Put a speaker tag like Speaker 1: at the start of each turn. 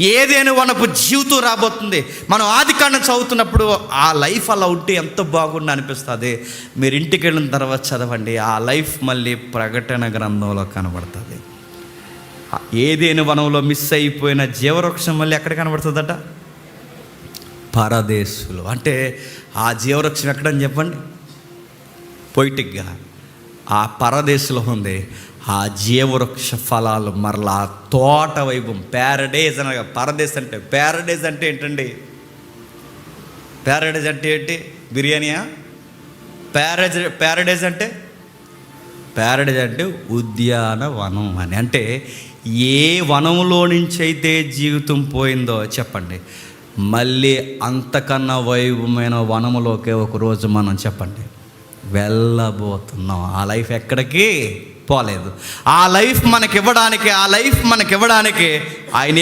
Speaker 1: ఏదైనా వనపు జీవితం రాబోతుంది. మనం ఆదికాండం చదువుతున్నప్పుడు ఆ లైఫ్ అలా ఉంటే ఎంత బాగుండి అనిపిస్తుంది. మీరు ఇంటికి వెళ్ళిన తర్వాత చదవండి, ఆ లైఫ్ మళ్ళీ ప్రకటన గ్రంథంలో కనబడుతుంది. ఏదైనా వనంలో మిస్ అయిపోయిన జీవవృక్షం మళ్ళీ ఎక్కడ కనబడుతుందట? పరదేశులు. అంటే ఆ జీవవృక్షం ఎక్కడని చెప్పండి? పొయిటిక్గా ఆ పరదేశంలో ఉంది. ఆ జీవవృక్ష ఫలాలు మరలా తోట వైభవం, ప్యారడైజ్ అనగా పరదేశ్ అంటే. ప్యారడైజ్ అంటే ఏంటండి? ప్యారడైజ్ అంటే ఏంటి? బిర్యానీయా? ప్యారడైజ్ అంటే ఉద్యానవనం అని. అంటే ఏ వనంలో నుంచి అయితే జీవితం పోయిందో చెప్పండి, మళ్ళీ అంతకన్నా వైభవమైన వనములోకి ఒకరోజు మనం చెప్పండి వెళ్ళబోతున్నాం. ఆ లైఫ్ ఎక్కడికి పోలేదు. ఆ లైఫ్ మనకివ్వడానికి ఆయన